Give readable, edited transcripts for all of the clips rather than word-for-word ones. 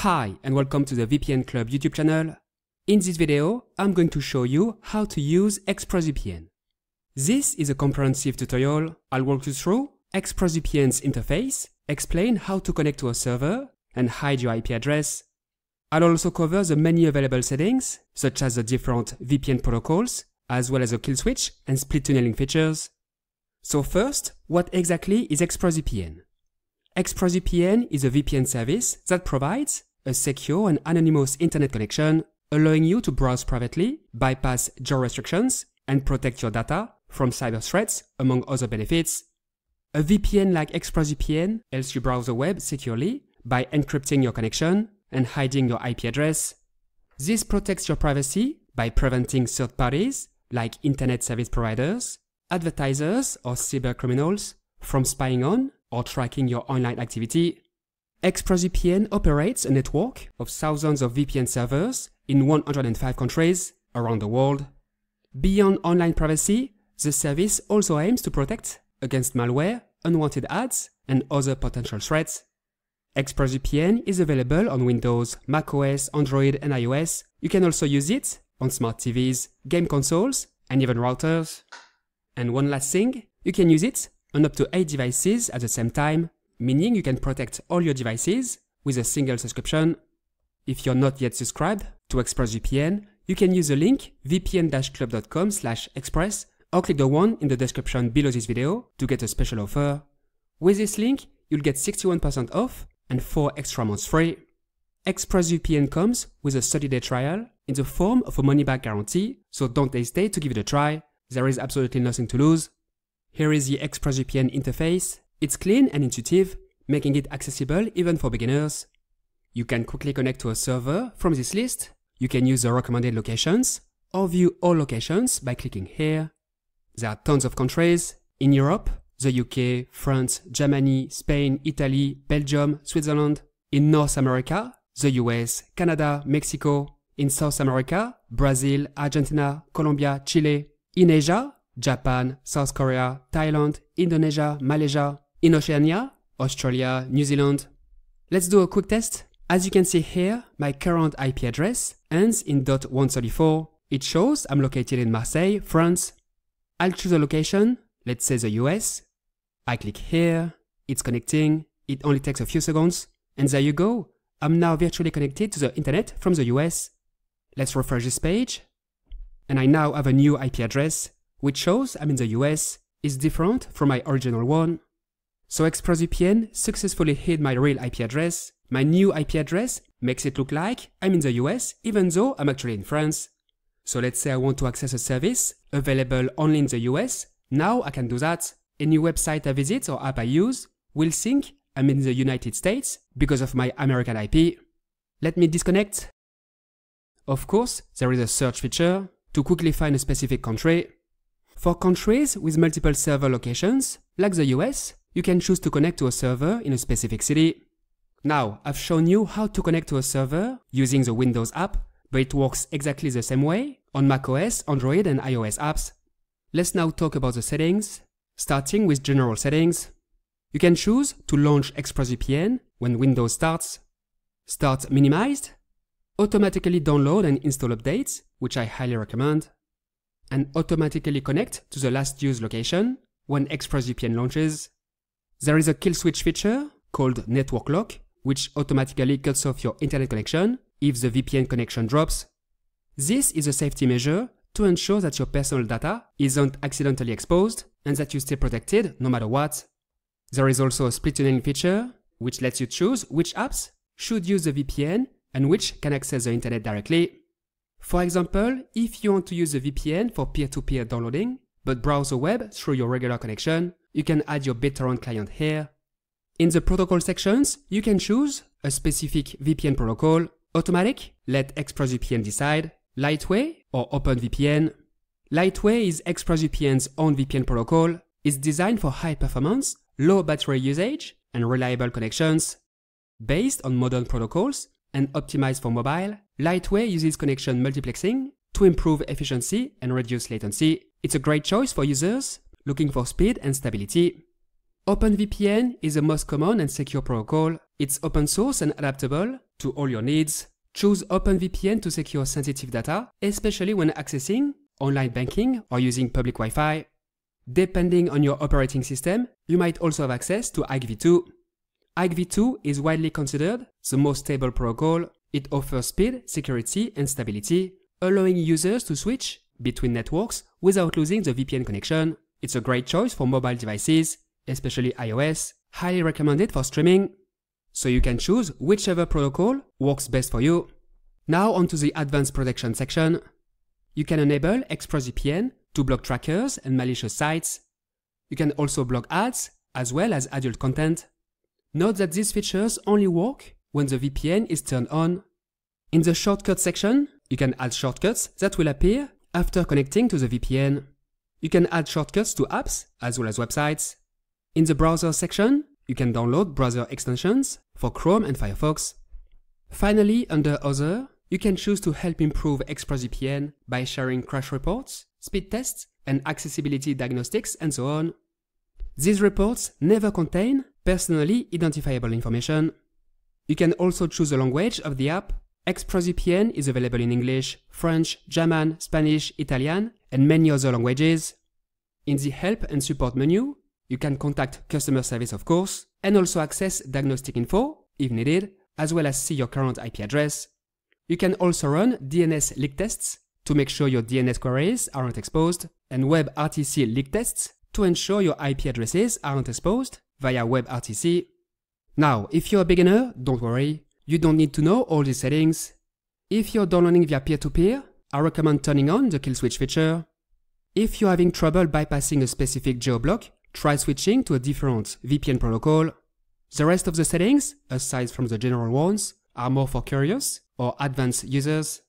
Hi and welcome to the VPN Club YouTube channel. In this video, I'm going to show you how to use ExpressVPN. This is a comprehensive tutorial. I'll walk you through ExpressVPN's interface, explain how to connect to a server, and hide your IP address. I'll also cover the many available settings, such as the different VPN protocols, as well as the kill switch and split tunneling features. So first, what exactly is ExpressVPN? ExpressVPN is a VPN service that provides a secure and anonymous internet connection, allowing you to browse privately, bypass geo restrictions, and protect your data from cyber threats, among other benefits. A VPN like ExpressVPN helps you browse the web securely by encrypting your connection and hiding your IP address. This protects your privacy by preventing third parties like internet service providers, advertisers, or cybercriminals from spying on or tracking your online activity. ExpressVPN operates a network of thousands of VPN servers in 105 countries around the world. Beyond online privacy, the service also aims to protect against malware, unwanted ads, and other potential threats. ExpressVPN is available on Windows, macOS, Android, and iOS. You can also use it on smart TVs, game consoles, and even routers. And one last thing, you can use it on up to 8 devices at the same time, meaning you can protect all your devices with a single subscription. If you're not yet subscribed to ExpressVPN, you can use the link vpn-club.com/express or click the one in the description below this video to get a special offer. With this link, you'll get 61% off and 4 extra months free. ExpressVPN comes with a 30-day trial in the form of a money-back guarantee, so don't hesitate to give it a try. There is absolutely nothing to lose. Here is the ExpressVPN interface. It's clean and intuitive, making it accessible even for beginners. You can quickly connect to a server from this list. You can use the recommended locations or view all locations by clicking here. There are tons of countries. In Europe, the UK, France, Germany, Spain, Italy, Belgium, Switzerland. In North America, the US, Canada, Mexico. In South America, Brazil, Argentina, Colombia, Chile. In Asia, Japan, South Korea, Thailand, Indonesia, Malaysia. In Oceania, Australia, New Zealand. Let's do a quick test. As you can see here, my current IP address ends in .134. It shows I'm located in Marseille, France. I'll choose a location, let's say the US. I click here, it's connecting, it only takes a few seconds, and there you go. I'm now virtually connected to the internet from the US. Let's refresh this page. And I now have a new IP address, which shows I'm in the US, is different from my original one. So ExpressVPN successfully hid my real IP address. My new IP address makes it look like I'm in the US even though I'm actually in France. So let's say I want to access a service available only in the US. Now I can do that. Any website I visit or app I use will think I'm in the United States because of my American IP. Let me disconnect. Of course, there is a search feature to quickly find a specific country. For countries with multiple server locations, like the US, you can choose to connect to a server in a specific city. Now, I've shown you how to connect to a server using the Windows app, but it works exactly the same way on macOS, Android, and iOS apps. Let's now talk about the settings, starting with general settings. You can choose to launch ExpressVPN when Windows starts, start minimized, automatically download and install updates, which I highly recommend, and automatically connect to the last used location when ExpressVPN launches. There is a kill switch feature called Network Lock, which automatically cuts off your internet connection if the VPN connection drops. This is a safety measure to ensure that your personal data isn't accidentally exposed and that you stay protected no matter what. There is also a split tunneling feature, which lets you choose which apps should use the VPN and which can access the internet directly. For example, if you want to use the VPN for peer-to-peer downloading, but browse the web through your regular connection, you can add your BitTorrent client here. In the protocol sections, you can choose a specific VPN protocol, automatic, let ExpressVPN decide, Lightway or OpenVPN. Lightway is ExpressVPN's own VPN protocol. It's designed for high performance, low battery usage, and reliable connections. Based on modern protocols and optimized for mobile, Lightway uses connection multiplexing to improve efficiency and reduce latency. It's a great choice for users looking for speed and stability. OpenVPN is the most common and secure protocol. It's open source and adaptable, to all your needs. Choose OpenVPN to secure sensitive data, especially when accessing online banking or using public Wi-Fi. Depending on your operating system, you might also have access to IKEv2. IKEv2 is widely considered the most stable protocol. It offers speed, security, and stability, allowing users to switch between networks without losing the VPN connection. It's a great choice for mobile devices, especially iOS, highly recommended for streaming. So you can choose whichever protocol works best for you. Now onto the advanced protection section. You can enable ExpressVPN to block trackers and malicious sites. You can also block ads as well as adult content. Note that these features only work when the VPN is turned on. In the shortcut section, you can add shortcuts that will appear after connecting to the VPN. You can add shortcuts to apps as well as websites. In the browser section, you can download browser extensions for Chrome and Firefox. Finally, under Other, you can choose to help improve ExpressVPN by sharing crash reports, speed tests, and accessibility diagnostics, and so on. These reports never contain personally identifiable information. You can also choose the language of the app. ExpressVPN is available in English, French, German, Spanish, Italian, and many other languages. In the Help and Support menu, you can contact customer service, of course, and also access diagnostic info, if needed, as well as see your current IP address. You can also run DNS leak tests to make sure your DNS queries aren't exposed, and WebRTC leak tests to ensure your IP addresses aren't exposed via WebRTC. Now, if you're a beginner, don't worry, you don't need to know all these settings. If you're downloading via peer-to-peer, I recommend turning on the kill switch feature. If you're having trouble bypassing a specific geo-block, try switching to a different VPN protocol. The rest of the settings, aside from the general ones, are more for curious or advanced users.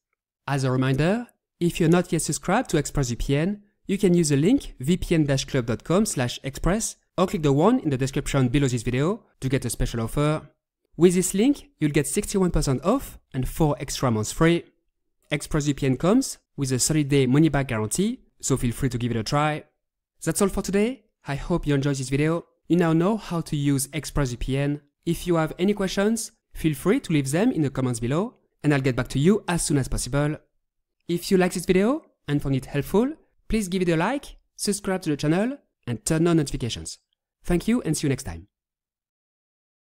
As a reminder, if you're not yet subscribed to ExpressVPN, you can use the link vpn-club.com/express or click the one in the description below this video to get a special offer. With this link, you'll get 61% off and 4 extra months free. ExpressVPN comes with a 30-day money-back guarantee, so feel free to give it a try. That's all for today. I hope you enjoyed this video. You now know how to use ExpressVPN. If you have any questions, feel free to leave them in the comments below, and I'll get back to you as soon as possible. If you like this video and found it helpful, please give it a like, subscribe to the channel, and turn on notifications. Thank you and see you next time.